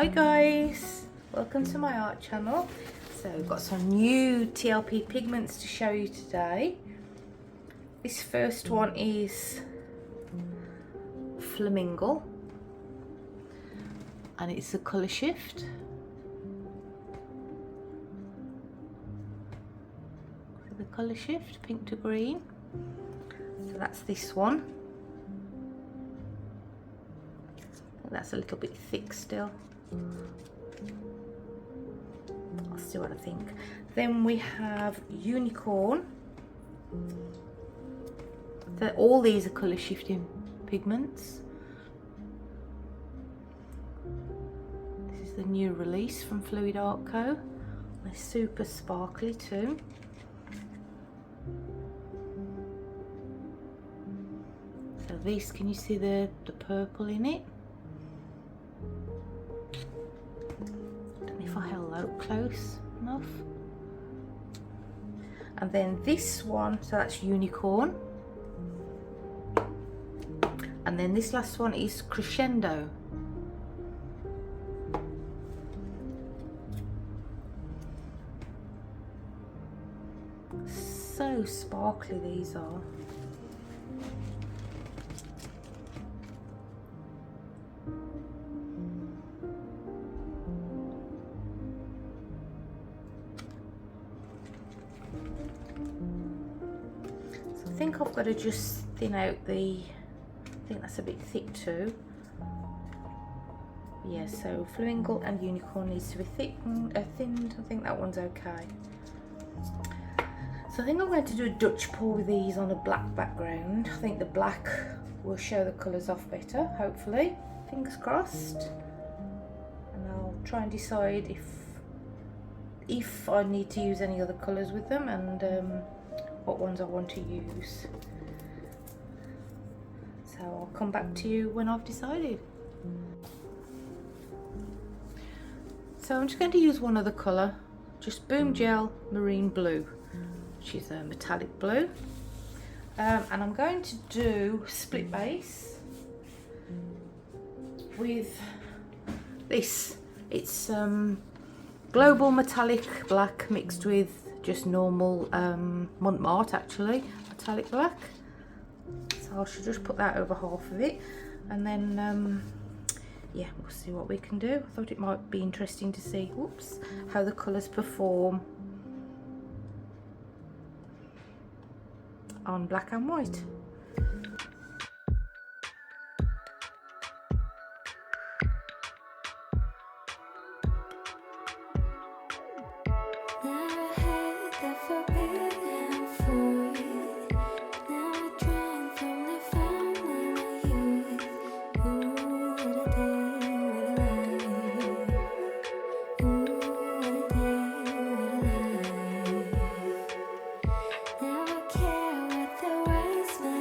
Hi guys, welcome to my art channel. So we've got some new TLP pigments to show you today. This first one is Flamingle and it's a colour shift. So the colour shift, pink to green. So that's this one. That's a little bit thick still. I'll see what I think. Then we have Unicorn. All these are colour shifting pigments. This is the new release from Fluid Art Co. They're super sparkly too. So these, can you see the purple in it? If I held out close enough. And then this one, so that's Unicorn. And then this last one is Crescendo. So sparkly these are. I think I've got to just thin out I think that's a bit thick too. Yeah, so Flamingle and Unicorn needs to be thinned. I think that one's okay. So I think I'm going to do a Dutch pour with these on a black background. I think the black will show the colours off better, hopefully. Fingers crossed. And I'll try and decide if I need to use any other colours with them and what ones I want to use. So I'll come back to you when I've decided. So I'm just going to use one other colour, just Boomgel Marine Blue, which is a metallic blue. And I'm going to do split base with this. It's global metallic black mixed with just normal Mont actually, metallic black. So I should just put that over half of it, and then yeah, we'll see what we can do. I thought it might be interesting to see, whoops, how the colours perform on black and white. Never care what the wise man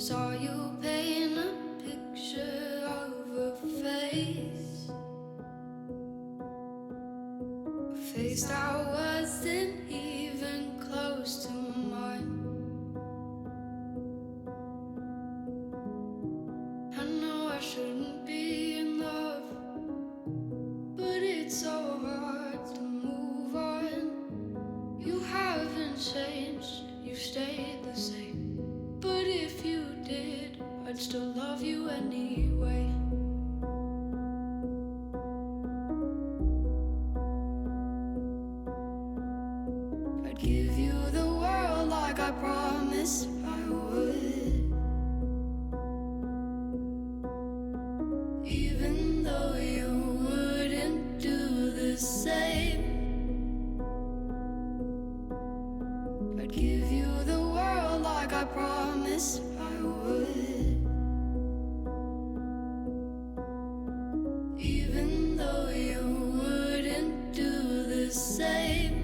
saw you paint a picture of a face, a face that wasn't even close to mine. I know I shouldn't be in love, but it's so hard to move on. You haven't changed, you stayed the same. But if you did, I'd still love you anyway. I'd give you the world like I promised I would, even though you wouldn't do the same. I'd give you the world like I promised I would, even though you wouldn't do the same.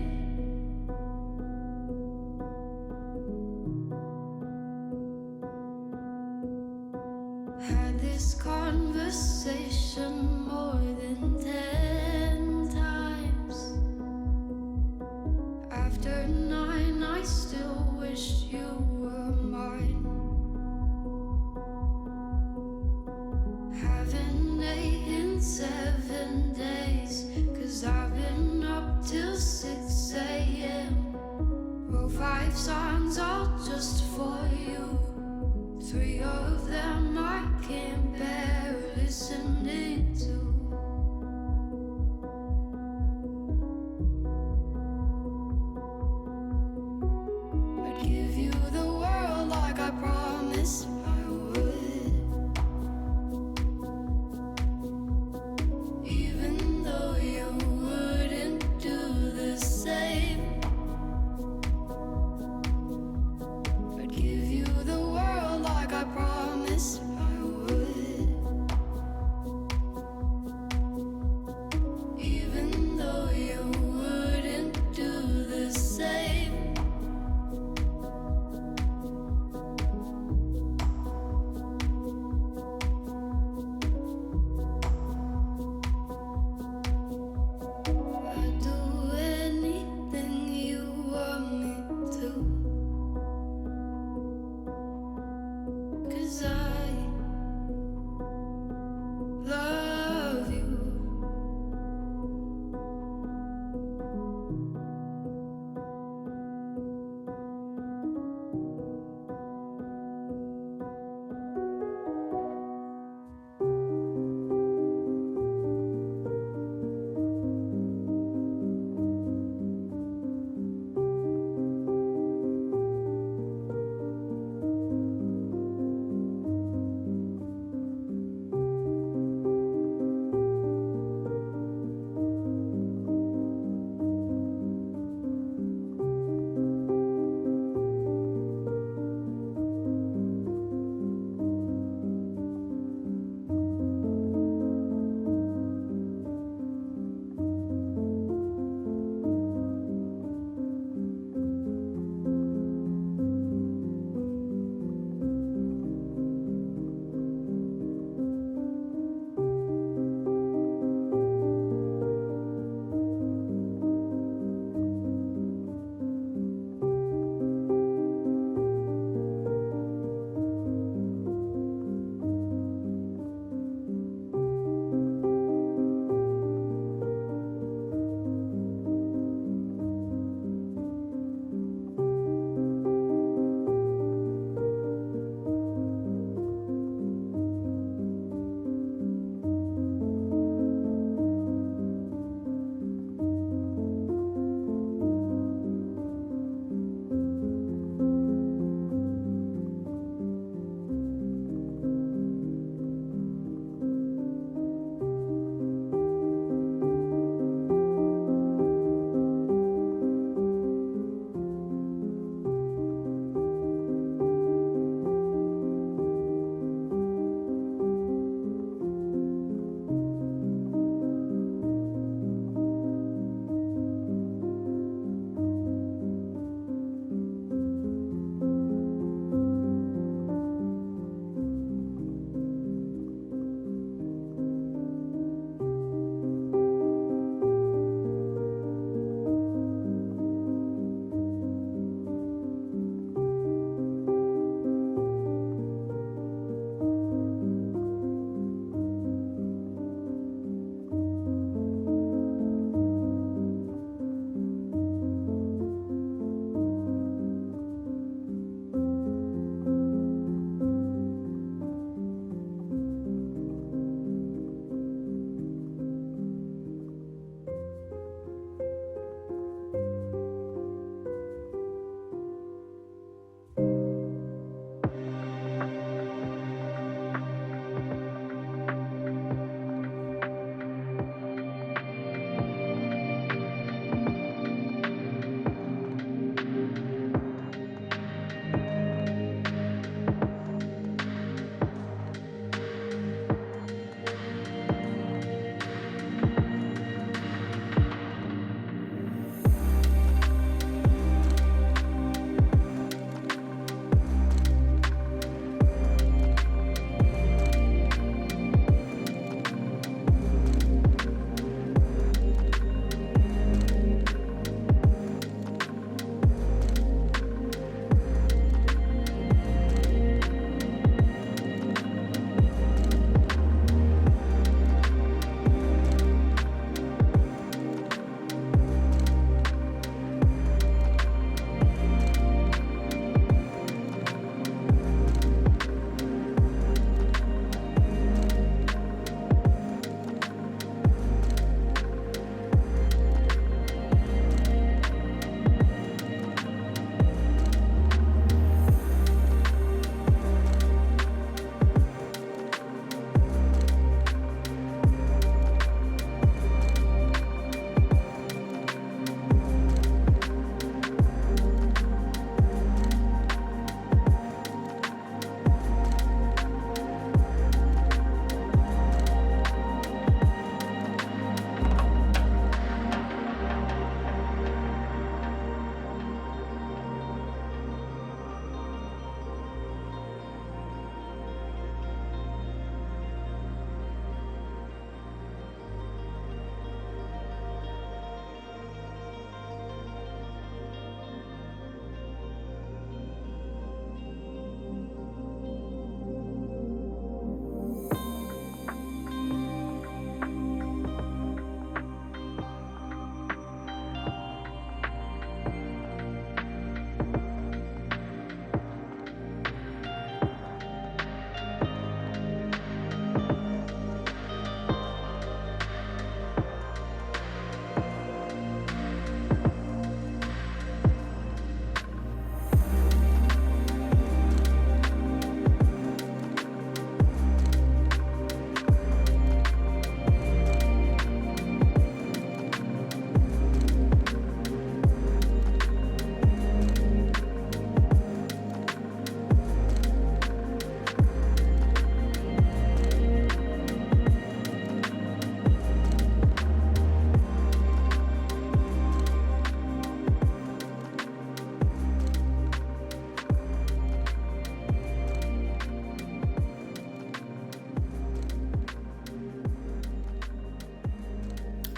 Had this conversation more than 10 times. After 9, I still wish you were mine. Haven't ate in 7 days, 'cause I've been up till 6 a.m. Wrote 5 songs all just for you. 3 of them I can't bear listening to. I'd give you the world like I promised I would, even though you wouldn't do the same. I'd give you the world like I promised I would, even though you wouldn't do the same.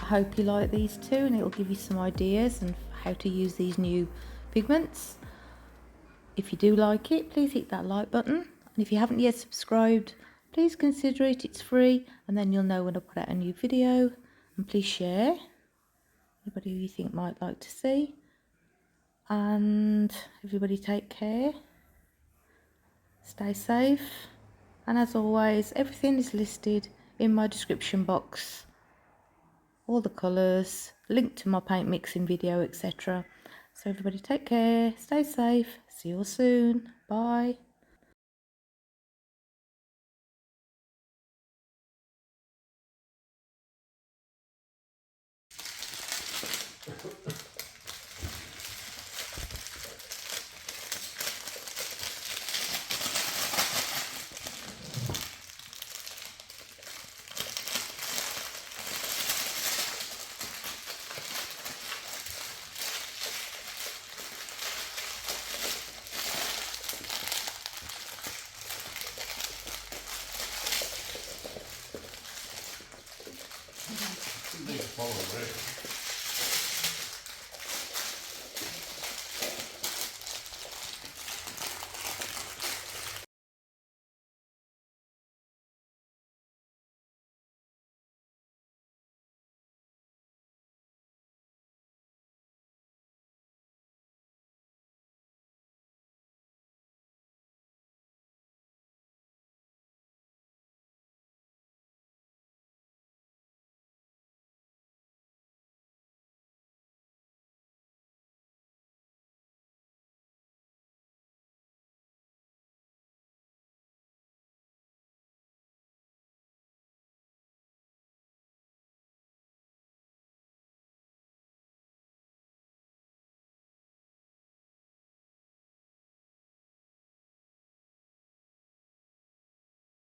hope you like these too, and it'll give you some ideas on how to use these new pigments. If you do like it, please hit that like button, and if you haven't yet subscribed, please consider it. It's free, and then you'll know when I put out a new video. And please share anybody who you think might like to see. And everybody take care, stay safe, and as always, everything is listed in my description box, all the colours, link to my paint mixing video, etc. So everybody take care, stay safe, see you all soon, bye. Follow red.